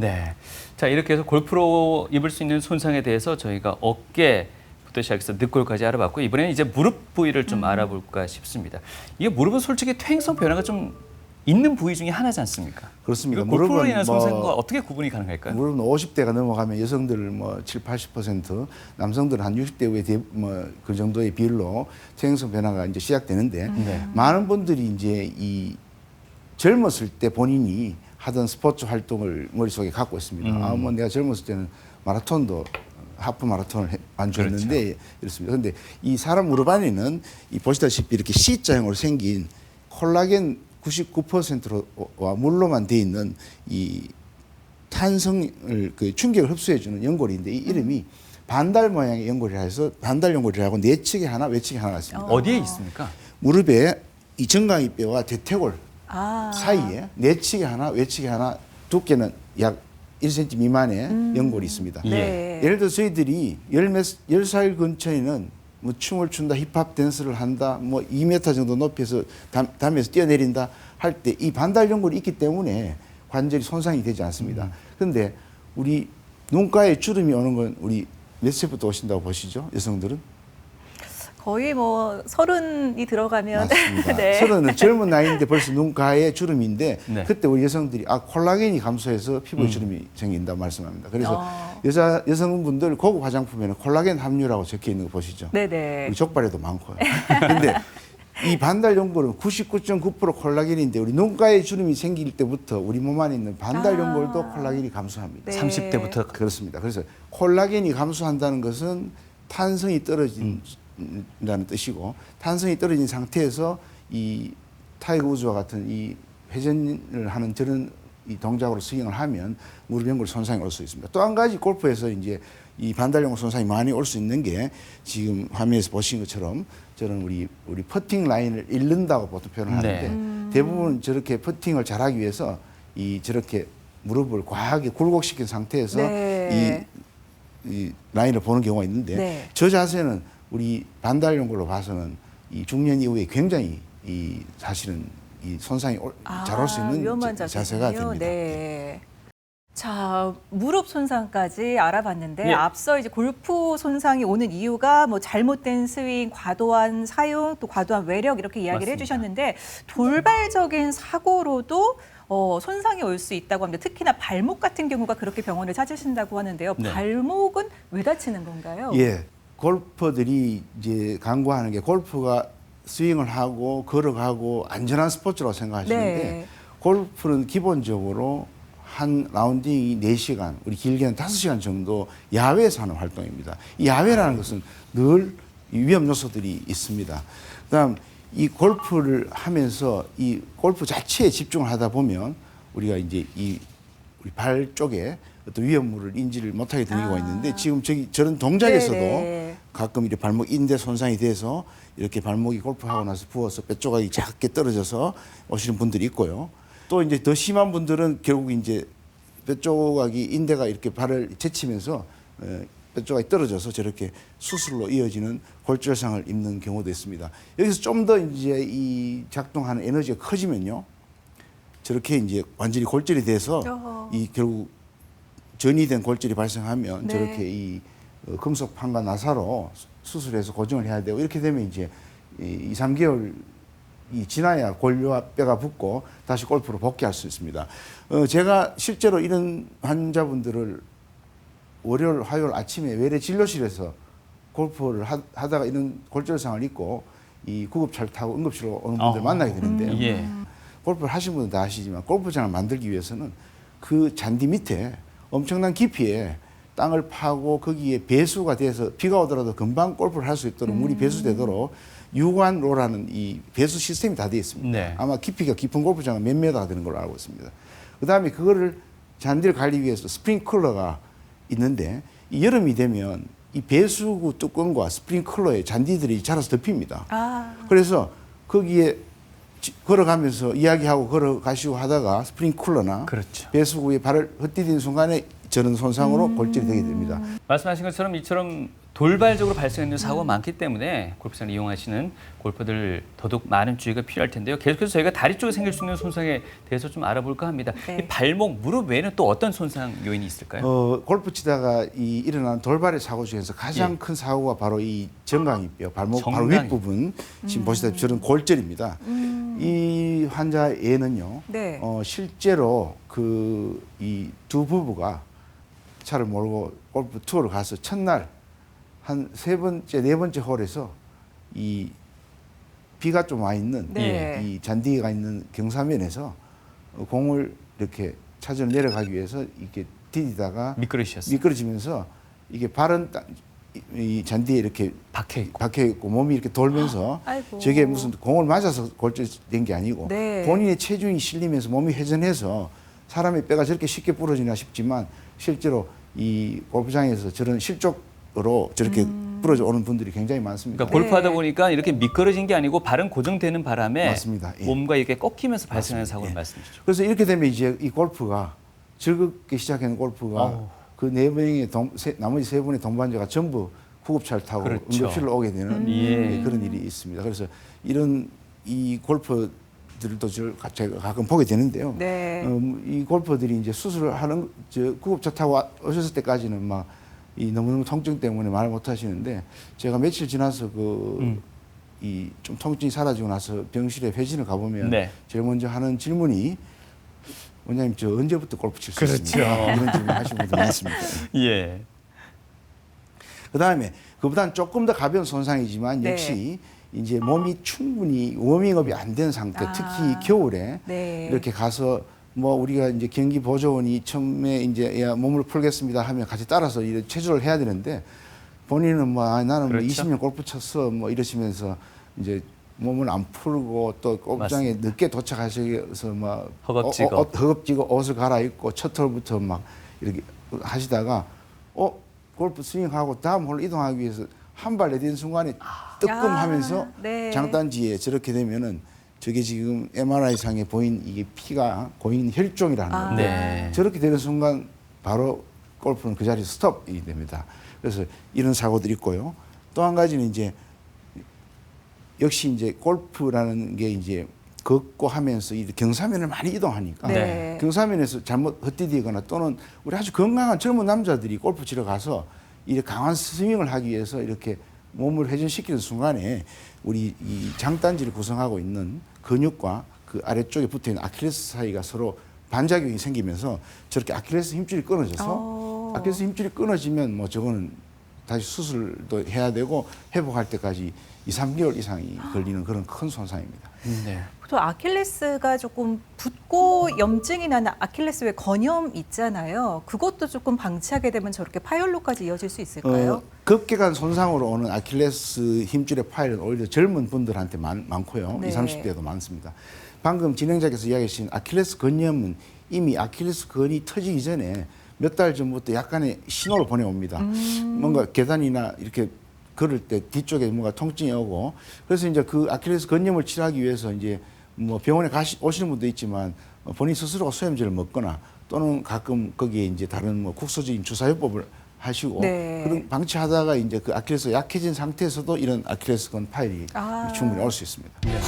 네. 자, 이렇게 해서 골프로 입을 수 있는 손상에 대해서 저희가 어깨부터 시작해서 늑골까지 알아봤고, 이번에는 이제 무릎 부위를 좀 알아볼까 싶습니다. 이게 무릎은 솔직히 퇴행성 변화가 좀 있는 부위 중에 하나지 않습니까? 그렇습니다. 골프로 인한 뭐 손상과 어떻게 구분이 가능할까요? 무릎은 50대가 넘어가면 여성들 뭐 7, 80%, 남성들은 한 60대 후에 그 정도의 비율로 퇴행성 변화가 이제 시작되는데 많은 분들이 이제 이 젊었을 때 본인이 하던 스포츠 활동을 머릿속에 갖고 있습니다. 뭐 내가 젊었을 때는 마라톤도 하프 마라톤을 완주했는데 그렇죠. 이렇습니다. 그런데 이 사람 무릎 안에는 이 보시다시피 이렇게 C자형으로 생긴 콜라겐 99%와 물로만 돼 있는 이 탄성을 그 충격을 흡수해주는 연골인데 이 이름이 반달 모양의 연골이라 해서 반달 연골이라고 내측에 하나 외측에 하나가 있습니다. 어디에 있습니까? 무릎에 이 정강이뼈와 대퇴골 아. 사이에 내측에 하나 외측에 하나 두께는 약 1cm 미만의 연골이 있습니다. 네. 예를 들어 저희들이 10살 근처에는 뭐 춤을 춘다, 힙합 댄스를 한다, 뭐 2m 정도 높이에서 담에서 뛰어내린다 할 때 이 반달 연골이 있기 때문에 관절이 손상이 되지 않습니다. 그런데 우리 눈가에 주름이 오는 건 우리 몇 세부터 오신다고 보시죠? 여성들은? 거의 뭐 30이 들어가면 맞습니다. 네. 30은 젊은 나이인데 벌써 눈가에 주름인데 네. 그때 우리 여성들이 콜라겐이 감소해서 피부에 주름이 생긴다 말씀합니다. 그래서 여성분들 고급 화장품에는 콜라겐 함유라고 적혀 있는 거 보시죠? 네네. 우리 족발에도 많고요. 근데 이 반달 연골은 99.9% 콜라겐인데 우리 눈가에 주름이 생길 때부터 우리 몸 안에 있는 반달 연골도 콜라겐이 감소합니다. 네. 30대부터 그렇습니다. 그래서 콜라겐이 감소한다는 것은 탄성이 떨어진다는 뜻이고 탄성이 떨어진 상태에서 이 타이거 우즈와 같은 이 회전을 하는 저런 이 동작으로 스윙을 하면 무릎 연골 손상이 올 수 있습니다. 또 한 가지 골프에서 이제 이 반달 연골 손상이 많이 올 수 있는 게 지금 화면에서 보신 것처럼 저는 우리 퍼팅 라인을 잃는다고 보통 표현을 하는데 대부분 저렇게 퍼팅을 잘하기 위해서 이 저렇게 무릎을 과하게 굴곡시킨 상태에서 네. 이 라인을 보는 경우가 있는데 네. 저 자세는 우리 반달 연골로 봐서는 이 중년 이후에 굉장히 이 사실은 이 손상이 잘 올 수 있는 위험한 자세가 자세군요. 됩니다. 네. 자, 무릎 손상까지 알아봤는데 예. 앞서 이제 골프 손상이 오는 이유가 뭐 잘못된 스윙, 과도한 사용, 또 과도한 외력 이렇게 이야기를 맞습니다. 해주셨는데 돌발적인 사고로도 손상이 올 수 있다고 합니다. 특히나 발목 같은 경우가 그렇게 병원을 찾으신다고 하는데요. 네. 발목은 왜 다치는 건가요? 예, 골퍼들이 이제 강구하는 게 골프가 스윙을 하고 걸어가고 안전한 스포츠라고 생각하시는데 네. 골프는 기본적으로 한 라운딩이 4시간, 우리 길게는 5시간 정도 야외에서 하는 활동입니다. 이 야외라는 것은 늘 위험 요소들이 있습니다. 그다음 이 골프를 하면서 이 골프 자체에 집중을 하다 보면 우리가 이제 이 우리 발 쪽에 어떤 위험물을 인지를 못하게 되는 경우가 있는데 지금 저런 동작에서도 네네. 가끔 이렇게 발목 인대 손상이 돼서 이렇게 발목이 골프하고 나서 부어서 뼈 조각이 작게 떨어져서 오시는 분들이 있고요. 또 이제 더 심한 분들은 결국 이제 뼈 조각이 인대가 이렇게 발을 제치면서 뼈 조각이 떨어져서 저렇게 수술로 이어지는 골절상을 입는 경우도 있습니다. 여기서 좀 더 이제 이 작동하는 에너지가 커지면요. 저렇게 이제 완전히 골절이 돼서 이 결국 전이된 골절이 발생하면 네. 저렇게 이 금속 판과 나사로 수술해서 고정을 해야 되고 이렇게 되면 이제 2, 3개월 이 지나야 골과 뼈가 붙고 다시 골프로 복귀할 수 있습니다. 제가 실제로 이런 환자분들을 월요일, 화요일 아침에 외래 진료실에서 골프를 하다가 이런 골절상을 입고 이 구급차를 타고 응급실로 오는 분들 만나게 되는데요. 예. 골프를 하신 분들 다 아시지만 골프장을 만들기 위해서는 그 잔디 밑에 엄청난 깊이에 땅을 파고 거기에 배수가 돼서 비가 오더라도 금방 골프를 할 수 있도록 물이 배수되도록 유관로라는 이 배수 시스템이 다 되어 있습니다. 네. 아마 깊이가 깊은 골프장은 몇 메다가 되는 걸로 알고 있습니다. 그다음에 그거를 잔디를 관리 위해서 스프링클러가 있는데 이 여름이 되면 이 배수구 뚜껑과 스프링클러에 잔디들이 자라서 덮입니다. 그래서 거기에 걸어가면서 이야기하고 걸어가시고 하다가 스프링클러나 그렇죠. 배수구에 발을 헛디딘 순간에 저런 손상으로 골절이 되게 됩니다. 말씀하신 것처럼 이처럼 돌발적으로 발생하는 사고가 많기 때문에 골프장을 이용하시는 골퍼들 더더욱 많은 주의가 필요할 텐데요. 계속해서 저희가 다리 쪽에 생길 수 있는 손상에 대해서 좀 알아볼까 합니다. 네. 이 발목, 무릎 외에는 또 어떤 손상 요인이 있을까요? 골프 치다가 일어나는 돌발의 사고 중에서 가장 예. 큰 사고가 바로 이 정강이뼈, 발목 바로 정강이. 윗부분 지금 보시다시피 저런 골절입니다. 이 환자애는요, 네. 실제로 이 두 부부가 차를 몰고 골프 투어를 가서 첫날 한 세 번째, 네 번째 홀에서 이 비가 좀 와 있는 네. 이 잔디가 있는 경사면에서 공을 이렇게 찾으러 내려가기 위해서 이렇게 디디다가 미끄러지셨어요. 미끄러지면서 이게 발은 이 잔디에 이렇게 박혀 있고 몸이 이렇게 돌면서 아이고. 저게 무슨 공을 맞아서 골절된 게 아니고 네. 본인의 체중이 실리면서 몸이 회전해서 사람의 뼈가 저렇게 쉽게 부러지나 싶지만 실제로 이 골프장에서 저런 실족으로 저렇게 부러져 오는 분들이 굉장히 많습니다. 그러니까 골프하다 네. 보니까 이렇게 미끄러진 게 아니고 발은 고정되는 바람에 맞습니다. 예. 몸과 이게 꺾이면서 발생하는 맞습니다. 사고를 예. 말씀이시죠. 그래서 이렇게 되면 이제 이 골프가 즐겁게 시작한 골프가 어우. 그 네 명의 나머지 세 분의 동반자가 전부 구급차를 타고 그렇죠. 응급실로 오게 되는 예. 그런 일이 있습니다. 그래서 이런 이 골퍼들도 제가 가끔 보게 되는데요. 네. 이 골퍼들이 이제 수술을 하는 구급차 타고 오셨을 때까지는 막 이 너무너무 통증 때문에 말 못 하시는데 제가 며칠 지나서 이 좀 통증이 사라지고 나서 병실에 회진을 가보면 네. 제일 먼저 하는 질문이 원장님 저 언제부터 골프 칠 수 그렇죠. 있습니까? 이런 질문 하시는 분들 많습니다. 예. 그다음에 그보다는 조금 더 가벼운 손상이지만 네. 역시 이제 몸이 충분히 워밍업이 안 된 상태, 아. 특히 겨울에 네. 이렇게 가서 뭐 우리가 이제 경기 보조원이 처음에 이제 야, 몸을 풀겠습니다 하면 같이 따라서 이렇게 체조를 해야 되는데 본인은 뭐 나는 그렇죠. 뭐 20년 골프 쳤어 뭐 이러시면서 이제 몸을 안 풀고 또 골프장에 맞습니다. 늦게 도착하셔서 막 허겁지겁. 허겁지겁 옷을 갈아입고 첫 홀부터 막 이렇게 하시다가 골프 스윙하고 다음 홀 이동하기 위해서 한 발 내딛는 순간에 뜨끔하면서 네. 장단지에 저렇게 되면은 저게 지금 MRI 상에 보인 이게 피가 고인 혈종이라는 아. 건데 네. 저렇게 되는 순간 바로 골프는 그 자리에서 스톱이 됩니다. 그래서 이런 사고들이 있고요. 또 한 가지는 이제 역시 이제 골프라는 게 이제 걷고 하면서 이 경사면을 많이 이동하니까 네. 경사면에서 잘못 헛디디거나 또는 우리 아주 건강한 젊은 남자들이 골프 치러 가서 이렇게 강한 스윙을 하기 위해서 이렇게 몸을 회전시키는 순간에 우리 이 장단지를 구성하고 있는 근육과 그 아래쪽에 붙어 있는 아킬레스 사이가 서로 반작용이 생기면서 저렇게 아킬레스 힘줄이 끊어져서 아킬레스 힘줄이 끊어지면 뭐 저거는 다시 수술도 해야 되고 회복할 때까지 2, 3개월 이상이 걸리는 그런 큰 손상입니다. 네. 보통 아킬레스가 조금 붓고 염증이 나는 아킬레스 왜 건염 있잖아요. 그것도 조금 방치하게 되면 저렇게 파열로까지 이어질 수 있을까요? 급격한 손상으로 오는 아킬레스 힘줄의 파열은 오히려 젊은 분들한테 많고요. 네. 20, 30대도 많습니다. 방금 진행자께서 이야기하신 아킬레스 건염은 이미 아킬레스 건이 터지기 전에 몇 달 전부터 약간의 신호를 보내옵니다. 뭔가 계단이나 이렇게 걸을 때 뒤쪽에 뭔가 통증이 오고 그래서 이제 그 아킬레스 건염을 치료하기 위해서 이제 뭐 병원에 오시는 분도 있지만 본인 스스로가 소염제를 먹거나 또는 가끔 거기에 이제 다른 뭐 국소적인 주사요법을 하시고 네. 그런 방치하다가 이제 그 아킬레스가 약해진 상태에서도 이런 아킬레스건 파열이 충분히 올 수 있습니다. 네.